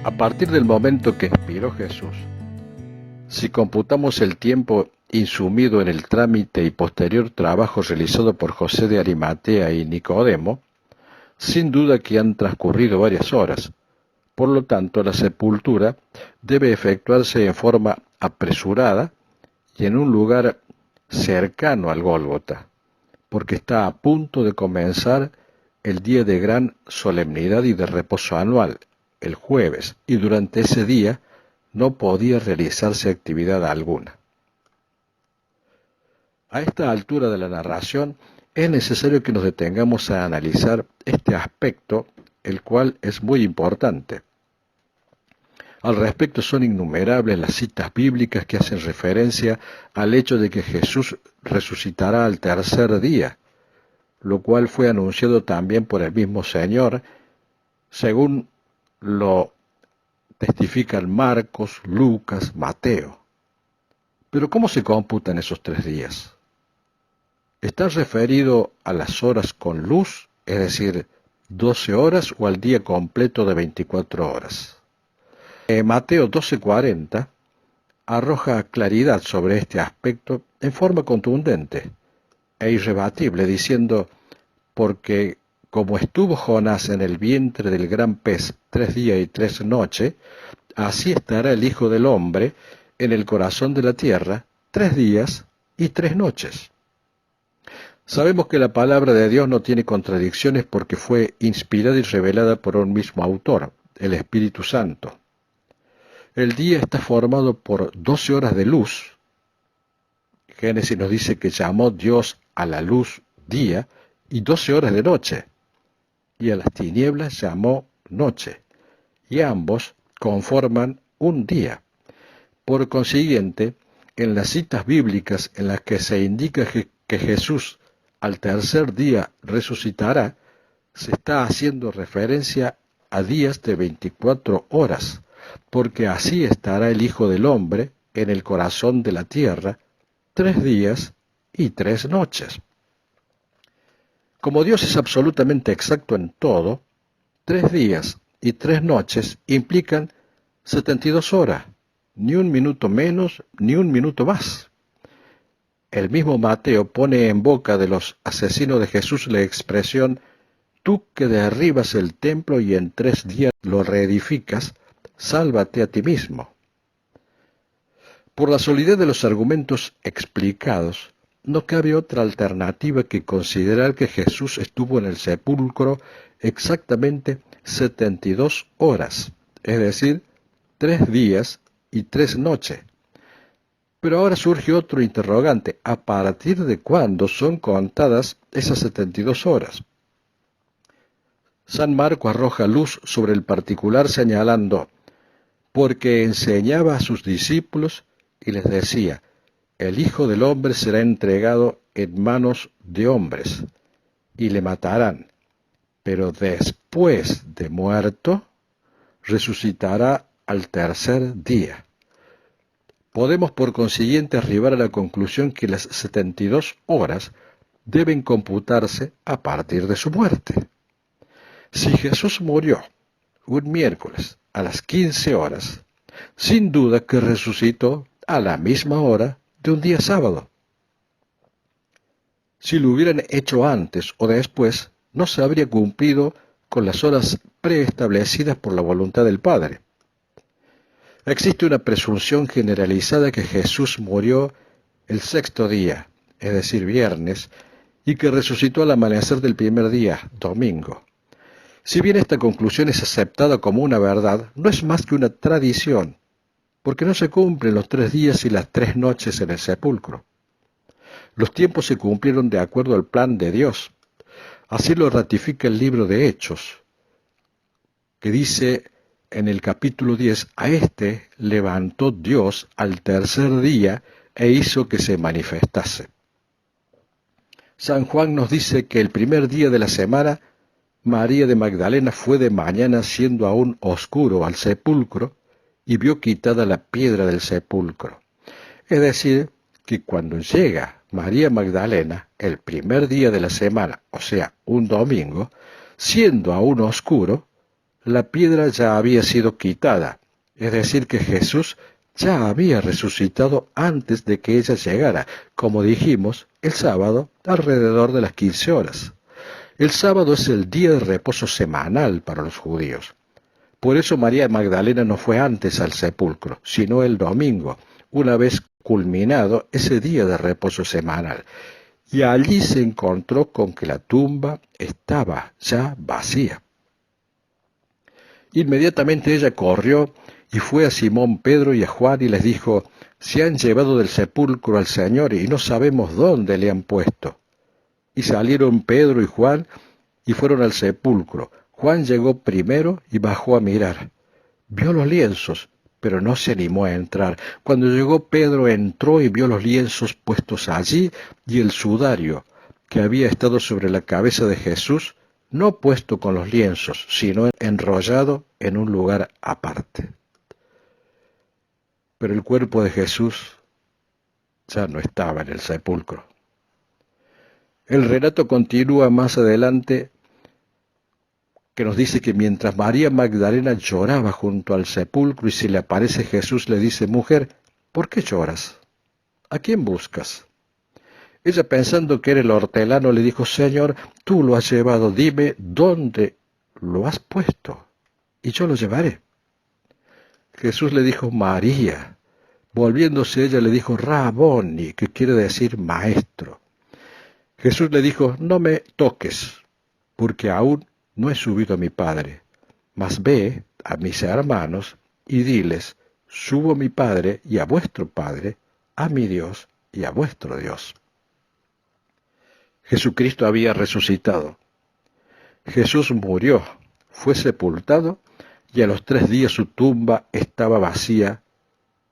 A partir del momento que expiró Jesús, si computamos el tiempo insumido en el trámite y posterior trabajo realizado por José de Arimatea y Nicodemo, sin duda que han transcurrido varias horas. Por lo tanto, la sepultura debe efectuarse en forma apresurada y en un lugar cercano al Gólgota, porque está a punto de comenzar el día de gran solemnidad y de reposo anual, el jueves, y durante ese día no podía realizarse actividad alguna. A esta altura de la narración es necesario que nos detengamos a analizar este aspecto, el cual es muy importante. Al respecto son innumerables las citas bíblicas que hacen referencia al hecho de que Jesús resucitará al tercer día, lo cual fue anunciado también por el mismo Señor, según lo testifican Marcos, Lucas, Mateo. Pero ¿cómo se computan esos 3 días? ¿Está referido a las horas con luz, es decir, 12 horas, o al día completo de 24 horas? Mateo 12:40 arroja claridad sobre este aspecto en forma contundente e irrebatible, diciendo: porque como estuvo Jonás en el vientre del gran pez 3 días y 3 noches, así estará el Hijo del Hombre en el corazón de la tierra 3 días y 3 noches. Sabemos que la palabra de Dios no tiene contradicciones porque fue inspirada y revelada por un mismo autor, el Espíritu Santo. El día está formado por 12 horas de luz. Génesis nos dice que llamó Dios a la luz día, y 12 horas de noche, y a las tinieblas llamó noche, y ambos conforman un día. Por consiguiente, en las citas bíblicas en las que se indica que Jesús al tercer día resucitará, se está haciendo referencia a días de 24 horas, porque así estará el Hijo del Hombre en el corazón de la tierra 3 días y 3 noches. Como Dios es absolutamente exacto en todo, 3 días y 3 noches implican 72 horas, ni un minuto menos ni un minuto más. El mismo Mateo pone en boca de los asesinos de Jesús la expresión: tú que derribas el templo y en 3 días lo reedificas, sálvate a ti mismo. Por la solidez de los argumentos explicados, no cabe otra alternativa que considerar que Jesús estuvo en el sepulcro exactamente 72 horas, es decir, 3 días y 3 noches. Pero ahora surge otro interrogante: ¿a partir de cuándo son contadas esas 72 horas? San Marco arroja luz sobre el particular señalando: porque enseñaba a sus discípulos y les decía: el Hijo del Hombre será entregado en manos de hombres, y le matarán, pero después de muerto, resucitará al tercer día. Podemos por consiguiente arribar a la conclusión que las 72 horas deben computarse a partir de su muerte. Si Jesús murió un miércoles a las 15 horas, sin duda que resucitó a la misma hora de un día sábado. Si lo hubieran hecho antes o después, no se habría cumplido con las horas preestablecidas por la voluntad del Padre. Existe una presunción generalizada que Jesús murió el 6º día, es decir, viernes, y que resucitó al amanecer del primer día, domingo. Si bien esta conclusión es aceptada como una verdad, no es más que una tradición, porque no se cumplen los 3 días y las 3 noches en el sepulcro. Los tiempos se cumplieron de acuerdo al plan de Dios. Así lo ratifica el libro de Hechos, que dice en el capítulo 10, a este levantó Dios al tercer día e hizo que se manifestase. San Juan nos dice que el primer día de la semana, María de Magdalena fue de mañana siendo aún oscuro al sepulcro y vio quitada la piedra del sepulcro. Es decir, que cuando llega María Magdalena el primer día de la semana, o sea, un domingo, siendo aún oscuro, la piedra ya había sido quitada, es decir, que Jesús ya había resucitado antes de que ella llegara, como dijimos, el sábado alrededor de las 15 horas. El sábado es el día de reposo semanal para los judíos. Por eso María Magdalena no fue antes al sepulcro, sino el domingo, una vez culminado ese día de reposo semanal. Y allí se encontró con que la tumba estaba ya vacía. Inmediatamente ella corrió y fue a Simón Pedro y a Juan y les dijo: «Se han llevado del sepulcro al Señor y no sabemos dónde le han puesto». Y salieron Pedro y Juan y fueron al sepulcro. Juan llegó primero y bajó a mirar. Vio los lienzos, pero no se animó a entrar. Cuando llegó Pedro entró y vio los lienzos puestos allí y el sudario que había estado sobre la cabeza de Jesús, no puesto con los lienzos, sino enrollado en un lugar aparte. Pero el cuerpo de Jesús ya no estaba en el sepulcro. El relato continúa más adelante, que nos dice que mientras María Magdalena lloraba junto al sepulcro y se le aparece Jesús, le dice: «Mujer, ¿por qué lloras? ¿A quién buscas?». Ella, pensando que era el hortelano, le dijo: «Señor, tú lo has llevado, dime dónde lo has puesto, y yo lo llevaré». Jesús le dijo: «María». Volviéndose ella le dijo: «Raboni», que quiere decir maestro. Jesús le dijo: «No me toques, porque aún no he subido a mi Padre, mas ve a mis hermanos y diles: subo a mi Padre y a vuestro Padre, a mi Dios y a vuestro Dios». Jesucristo había resucitado. Jesús murió, fue sepultado, y a los 3 días su tumba estaba vacía,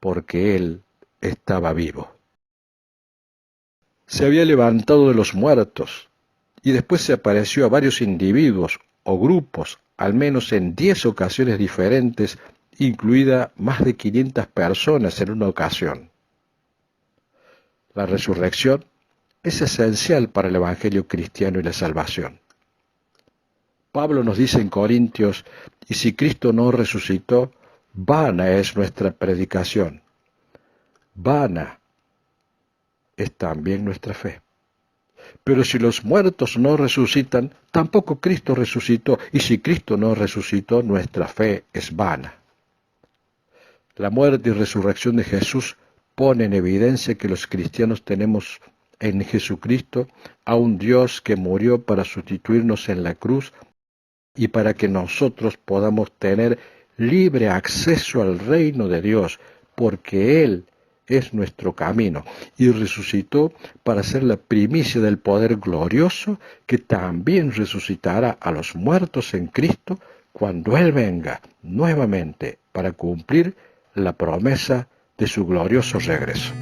porque Él estaba vivo. Se había levantado de los muertos, y después se apareció a varios individuos o grupos, al menos en 10 ocasiones diferentes, incluida más de 500 personas en una ocasión. La resurrección es esencial para el Evangelio cristiano y la salvación. Pablo nos dice en Corintios: «Y si Cristo no resucitó, vana es nuestra predicación, vana es también nuestra fe. Pero si los muertos no resucitan, tampoco Cristo resucitó, y si Cristo no resucitó, nuestra fe es vana». La muerte y resurrección de Jesús pone en evidencia que los cristianos tenemos en Jesucristo a un Dios que murió para sustituirnos en la cruz y para que nosotros podamos tener libre acceso al reino de Dios, porque Él es nuestro camino, y resucitó para ser la primicia del poder glorioso que también resucitará a los muertos en Cristo cuando Él venga nuevamente para cumplir la promesa de su glorioso regreso.